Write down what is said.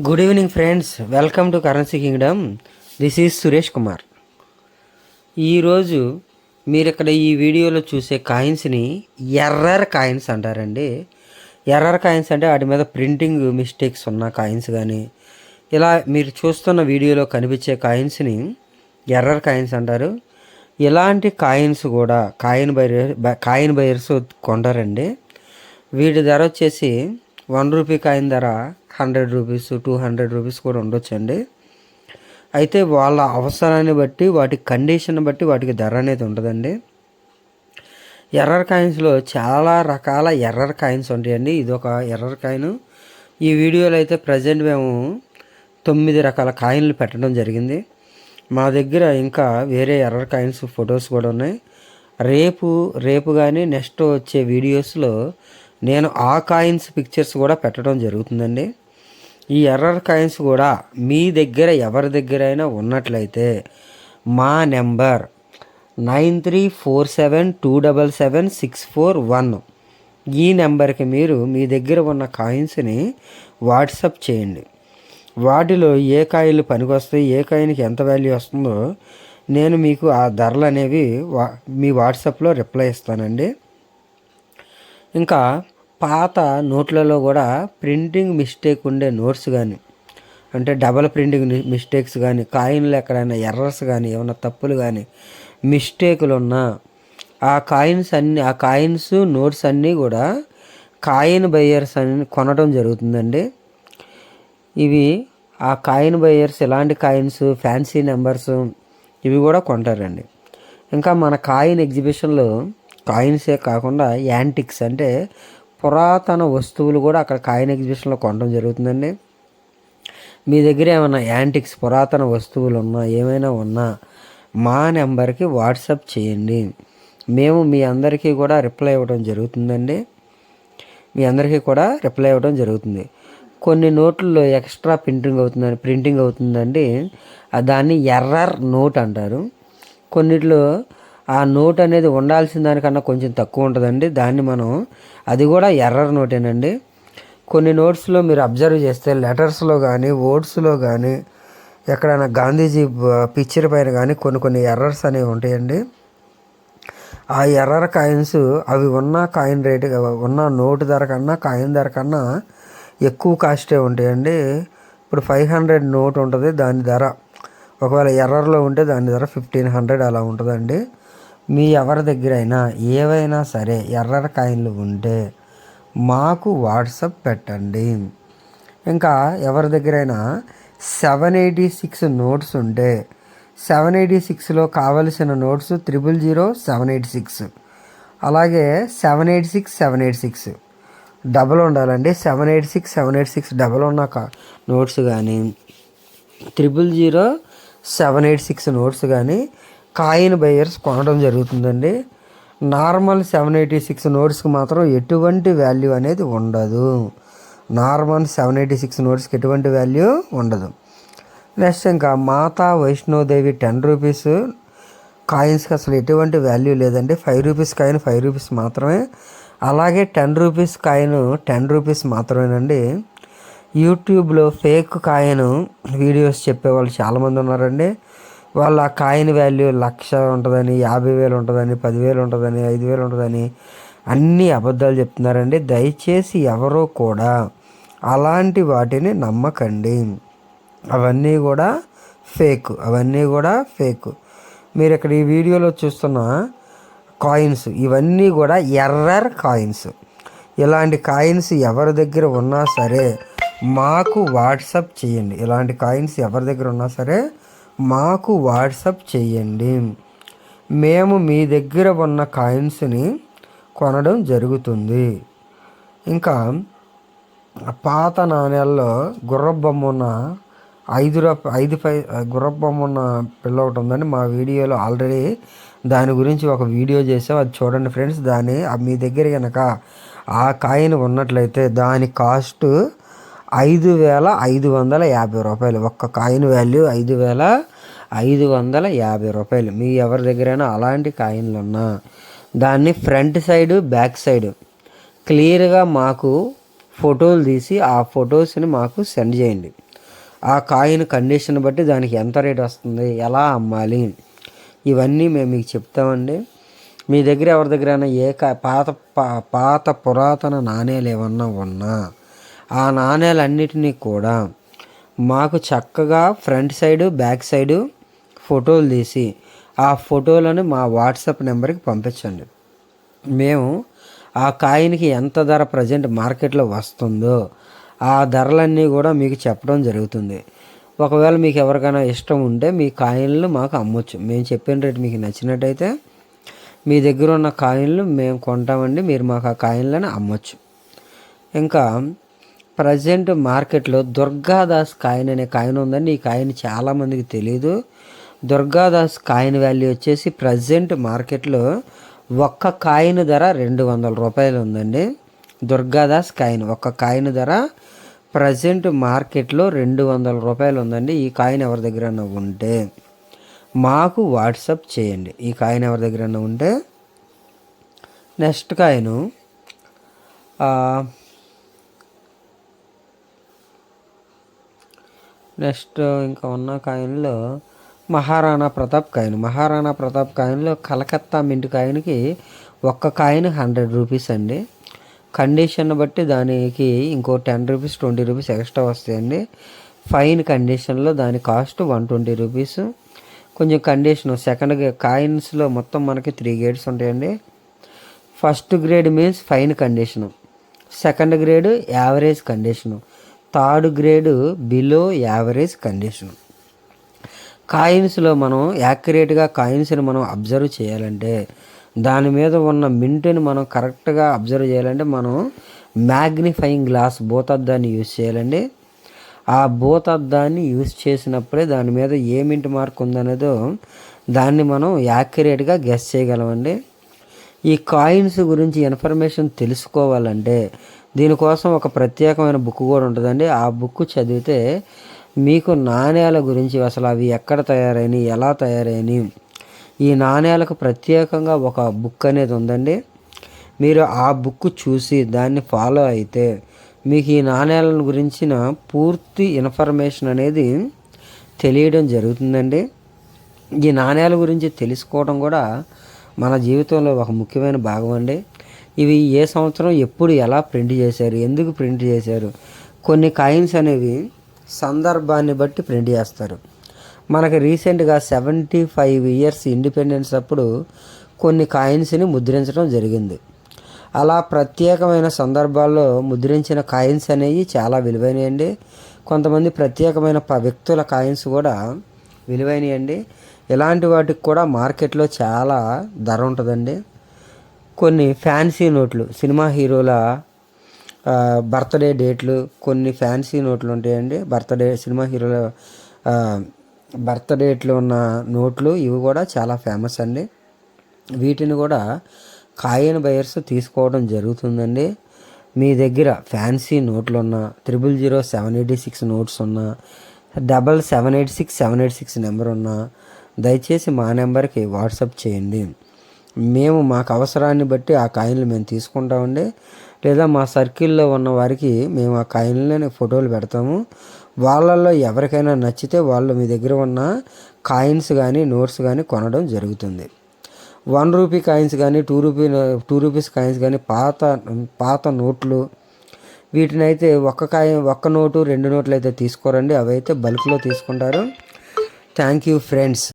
Good evening friends, welcome to currency Kingdom. This is Suresh Kumar. ఈరోజు మీరు ఇక్కడ ఈ వీడియోలో చూసే కాయిన్స్ని ఎర్రర్ కాయిన్స్ అంటారండి. ఎర్రర్ కాయిన్స్ అంటే వాటి మీద ప్రింటింగ్ మిస్టేక్స్ ఉన్న కాయిన్స్ కానీ, ఇలా మీరు చూస్తున్న వీడియోలో కనిపించే కాయిన్స్ని ఎర్రర్ కాయిన్స్ అంటారు. ఇలాంటి కాయిన్స్ కూడా కాయిన్ బయర్స్ కొంటారండి. వీటి ధర వచ్చేసి ₹1 కాయిన్ ధర ₹100, ₹200 కూడా ఉండొచ్చండి. అయితే వాళ్ళ అవసరాన్ని బట్టి, వాటి కండిషన్ బట్టి వాటికి ధర అనేది ఉంటుందండి. ఎర్రర్ కాయిన్స్లో చాలా రకాల ఎర్రర్ కాయిన్స్ ఉంటాయండి. ఇది ఒక ఎర్రర్ కాయిన్. ఈ వీడియోలో అయితే ప్రజెంట్ మేము 9 రకాల కాయిన్లు పెట్టడం జరిగింది. మా దగ్గర ఇంకా వేరే ఎర్రర్ కాయిన్స్ ఫొటోస్ కూడా ఉన్నాయి. రేపు కానీ నెక్స్ట్ వచ్చే వీడియోస్లో నేను ఆ కాయిన్స్ పిక్చర్స్ కూడా పెట్టడం జరుగుతుందండి. ఈ ఎర్రర్ కాయిన్స్ కూడా మీ దగ్గర ఎవరి దగ్గర అయినా ఉన్నట్లయితే మా నెంబర్ 9347277641 ఈ నెంబర్కి మీరు మీ దగ్గర ఉన్న కాయిన్స్ని వాట్సాప్ చేయండి. వాటిలో ఏ కాయిన్లు పనికొస్తాయి, ఏ కాయిన్కి ఎంత వాల్యూ వస్తుందో నేను మీకు ఆ ధరలు అనేవి మీ వాట్సాప్లో రిప్లై ఇస్తానండి. ఇంకా పాత నోట్లలో కూడా ప్రింటింగ్ మిస్టేక్ ఉండే నోట్స్ కానీ, అంటే డబల్ ప్రింటింగ్ మిస్టేక్స్ కానీ, కాయిన్లు ఎక్కడైనా ఎర్రర్స్ కానీ, ఏమైనా తప్పులు కానీ, మిస్టేకులు ఉన్నా ఆ కాయిన్స్ నోట్స్ అన్నీ కూడా కాయిన్ బయర్స్ అని కొనడం జరుగుతుందండి. ఇవి ఆ కాయిన్ బయర్స్ ఇలాంటి కాయిన్స్, ఫ్యాన్సీ నెంబర్స్ ఇవి కూడా కొంటారండి. ఇంకా మన కాయిన్ ఎగ్జిబిషన్లో కాయిన్సే కాకుండా యాంటిక్స్ అంటే పురాతన వస్తువులు కూడా అక్కడ కాయిన్ ఎగ్జిబిషన్లో కొనడం జరుగుతుందండి. మీ దగ్గర ఏమైనా యాంటిక్స్ పురాతన వస్తువులు ఉన్నా, ఏమైనా ఉన్నా మా నెంబర్కి వాట్సాప్ చేయండి. మేము మీ అందరికీ కూడా రిప్లై ఇవ్వడం జరుగుతుందండి. కొన్ని నోట్లలో ఎక్స్ట్రా ప్రింటింగ్ అవుతుందండి. దాన్ని ఎర్రర్ నోట్ అంటారు. కొన్నిట్లో ఆ నోట్ అనేది ఉండాల్సిన దానికన్నా కొంచెం తక్కువ ఉంటుందండి. అది కూడా ఎర్రర్ నోటేనండి. కొన్ని నోట్స్లో మీరు అబ్జర్వ్ చేస్తే లెటర్స్లో కానీ, వర్డ్స్లో కానీ, ఎక్కడైనా గాంధీజీ పిక్చర్ పైన కానీ కొన్ని ఎర్రర్స్ అనేవి ఉంటాయండి. ఆ ఎర్రర్ కాయిన్స్ అవి ఉన్న కాయిన్ రేటు ఉన్న నోటు ధర కన్నా, కాయిన్ ధర కన్నా ఎక్కువ కాస్టే ఉంటాయండి. ఇప్పుడు 500 నోట్ ఉంటుంది, దాని ధర ఒకవేళ ఎర్రర్లో ఉంటే దాని ధర 1500 అలా ఉంటుందండి. మీ ఎవరి దగ్గర అయినా ఏవైనా సరే ఎర్రర్ కాయిన్లు ఉంటే మాకు వాట్సాప్ పెట్టండి. ఇంకా ఎవరి దగ్గరైనా 786 నోట్స్ ఉంటే 786లో కావలసిన నోట్స్ 000786, అలాగే 786 డబల్ ఉండాలండి. 786 డబల్ ఉన్న నోట్స్ కానీ, 000786 నోట్స్ కానీ కాయిన్ బయర్స్ కొనడం జరుగుతుందండి. నార్మల్ 786 నోట్స్కి మాత్రం ఎటువంటి వాల్యూ అనేది ఉండదు. నెక్స్ట్ ఇంకా మాతా వైష్ణోదేవి ₹10 కాయిన్స్కి అసలు ఎటువంటి వాల్యూ లేదండి. ₹5 కాయిన్ ₹5 మాత్రమే. అలాగే ₹10 కాయిన్ ₹10 మాత్రమేనండి. యూట్యూబ్లో ఫేక్ కాయిన్ వీడియోస్ చెప్పేవాళ్ళు చాలామంది ఉన్నారండి. వాళ్ళ కాయిన్ వాల్యూ 1,00,000 ఉంటుందని, 50,000 ఉంటుందని, 10,000 ఉంటుందని, 5,000 ఉంటుందని అన్నీ అబద్ధాలు చెప్తున్నారండి. దయచేసి ఎవరో కూడా అలాంటి వాటిని నమ్మకండి. అవన్నీ కూడా ఫేక్. మీరు ఇక్కడ ఈ వీడియోలో చూస్తున్న కాయిన్స్ ఇవన్నీ కూడా ఎర్రర్ కాయిన్స్. ఇలాంటి కాయిన్స్ ఎవరి దగ్గర ఉన్నా సరే మాకు వాట్సాప్ చేయండి. మాకు వాట్సాప్ చేయండి. మేము మీ దగ్గర ఉన్న కాయిన్స్ని కొనడం జరుగుతుంది. ఇంకా పాత నాణ్యాల్లో గుర్రబొమ్మ ఉన్న గుర్రబొమ్మ ఉన్న పిల్ల ఒకటి ఉందండి. మా వీడియోలో ఆల్రెడీ దాని గురించి ఒక వీడియో చేసాం, అది చూడండి ఫ్రెండ్స్. మీ దగ్గర కనుక ఆ కాయిన్ ఉన్నట్లయితే దాని కాస్ట్ ₹5,550. ఒక్క కాయిన్ వాల్యూ ₹5,550. మీ ఎవరి దగ్గరైనా అలాంటి కాయిన్లు ఉన్నా దాన్ని ఫ్రంట్ సైడ్, బ్యాక్ సైడ్ క్లియర్గా మాకు ఫోటోలు తీసి ఆ ఫొటోస్ని మాకు సెండ్ చేయండి. ఆ కాయిన్ కండిషన్ బట్టి దానికి ఎంత రేట్ వస్తుంది, ఎలా అమ్మాలి, ఇవన్నీ మేము మీకు చెప్తామండి. మీ దగ్గర ఎవరి దగ్గరైనా పాత పురాతన నాణేలు ఏమన్నా ఉన్నా ఆ నాణేలన్నిటినీ కూడా మాకు చక్కగా ఫ్రంట్ సైడు బ్యాక్ సైడు ఫోటోలు తీసి ఆ ఫోటోలను మా వాట్సాప్ నెంబర్కి పంపించండి. మేము ఆ కాయిన్కి ఎంత ధర ప్రజెంట్ మార్కెట్లో వస్తుందో ఆ ధరలన్నీ కూడా మీకు చెప్పడం జరుగుతుంది. ఒకవేళ మీకు ఎవరికైనా ఇష్టం ఉంటే మీ కాయిన్లు మాకు అమ్మొచ్చు. మేము చెప్పిన రేటు మీకు నచ్చినట్టయితే మీ దగ్గర ఉన్న కాయిన్లు మేము కొంటామండి, మీరు మాకు ఆ కాయిన్లను అమ్మొచ్చు. ఇంకా ప్రజెంట్ మార్కెట్లో దుర్గాదాస్ కాయిన్ అనే కాయిన్ ఉందండి. ఈ కాయిన్ చాలామందికి తెలీదు. దుర్గాదాస్ కాయిన్ వాల్యూ వచ్చేసి ప్రజెంట్ మార్కెట్లో ఒక్క కాయిన్ ధర 200 రూపాయలు ఉందండి. దుర్గాదాస్ కాయిన్ ఒక్క కాయిన్ ధర ప్రజెంట్ మార్కెట్లో 200 రూపాయలు ఉందండి. ఈ కాయిన్ ఎవరి దగ్గర ఉంటే మాకు వాట్సాప్ చేయండి. ఈ కాయిన్ ఎవరి దగ్గర ఉంటే. నెక్స్ట్ కాయిన్ నెక్స్ట్ ఇంకా ఉన్న కాయిన్లో మహారాణా ప్రతాప్ కాయిన్. మహారాణా ప్రతాప్ కాయిన్లో కలకత్తా మింట్ కాయిన్కి ఒక్క కాయిన్ 100 రూపీస్ అండి. కండిషన్ బట్టి దానికి ఇంకో 10 రూపీస్ 20 రూపీస్ ఎక్స్ట్రా వస్తాయండి. ఫైన్ కండిషన్లో దాని కాస్ట్ 120 రూపీస్. కొంచెం కండిషన్ సెకండ్ కాయిన్స్లో మొత్తం మనకి 3 గ్రేడ్స్ ఉంటాయండి. First grade means fine condition, second grade average condition, third grade below average condition. కాయిన్స్లో మనం యాక్యురేట్గా కాయిన్స్ని మనం అబ్జర్వ్ చేయాలంటే దాని మీద ఉన్న మింట్ని మనం కరెక్ట్గా అబ్జర్వ్ చేయాలంటే మనం మ్యాగ్నిఫైయింగ్ గ్లాస్ భూతద్దాన్ని యూజ్ చేయాలండి. ఆ భూతద్దాన్ని యూజ్ చేసినప్పుడే దాని మీద ఏ మింట్ మార్క్ ఉందనేదో దాన్ని మనం యాక్యురేట్గా గెస్ చేయగలమండి. ఈ కాయిన్స్ గురించి ఇన్ఫర్మేషన్ తెలుసుకోవాలంటే దీనికోసం ఒక ప్రత్యేకమైన బుక్ కూడా ఉంటుందండి. ఆ బుక్ చదివితే మీకు నాణేల గురించి అసలు అవి ఎక్కడ తయారైనవి, ఎలా తయారైనవి, ఈ నాణేలకు ప్రత్యేకంగా ఒక బుక్ అనేది ఉందండి. మీరు ఆ బుక్ చూసి దాన్ని ఫాలో అయితే మీకు ఈ నాణేల గురించిన పూర్తి ఇన్ఫర్మేషన్ అనేది తెలియడం జరుగుతుందండి. ఈ నాణేల గురించి తెలుసుకోవడం కూడా మన జీవితంలో ఒక ముఖ్యమైన భాగం అండి. ఇవి ఏ సంవత్సరం ఎప్పుడు ఎలా ప్రింట్ చేశారు, ఎందుకు ప్రింట్ చేశారు, కొన్ని కాయిన్స్ అనేవి సందర్భాన్ని బట్టి ప్రింట్ చేస్తారు. మనకి రీసెంట్గా 75 ఇయర్స్ ఇండిపెండెన్స్ అప్పుడు కొన్ని కాయిన్స్ని ముద్రించడం జరిగింది. అలా ప్రత్యేకమైన సందర్భాల్లో ముద్రించిన కాయిన్స్ అనేవి చాలా విలువైనవి. కొంతమంది ప్రత్యేకమైన వ్యక్తుల కాయిన్స్ కూడా విలువైనవి. ఇలాంటి వాటికి కూడా మార్కెట్లో చాలా ధర ఉంటుందండి. కొన్ని ఫ్యాన్సీ నోట్లు, సినిమా హీరోల బర్త్డే డేట్లు, కొన్ని ఫ్యాన్సీ నోట్లు ఉంటాయండి. సినిమా హీరోల బర్త్డేట్లు ఉన్న నోట్లు ఇవి కూడా చాలా ఫేమస్ అండి. వీటిని కూడా కాయిన్ బయర్స్ తీసుకోవడం జరుగుతుందండి. మీ దగ్గర ఫ్యాన్సీ నోట్లు ఉన్న 000786 నోట్స్ ఉన్న 7786786 నెంబర్ ఉన్న దయచేసి మా నెంబర్కి వాట్సాప్ చేయండి. మేము మాకు అవసరాన్ని బట్టి ఆ కాయిన్లు మేము తీసుకుంటామండి. లేదా మా సర్కిల్లో ఉన్న వారికి మేము ఆ కాయిన్లని ఫోటోలు పెడతాము. వాళ్ళల్లో ఎవరికైనా నచ్చితే వాళ్ళు మీ దగ్గర ఉన్న కాయిన్స్ కానీ నోట్స్ కానీ కొనడం జరుగుతుంది. 1 రూపీ కాయిన్స్ కానీ 2 రూపీస్ కాయిన్స్ కానీ పాత నోట్లు వీటినైతే ఒక్క నోటు 2 నోట్లు అయితే తీసుకోరండి. అవైతే బల్క్లో తీసుకుంటారు. Thank you friends.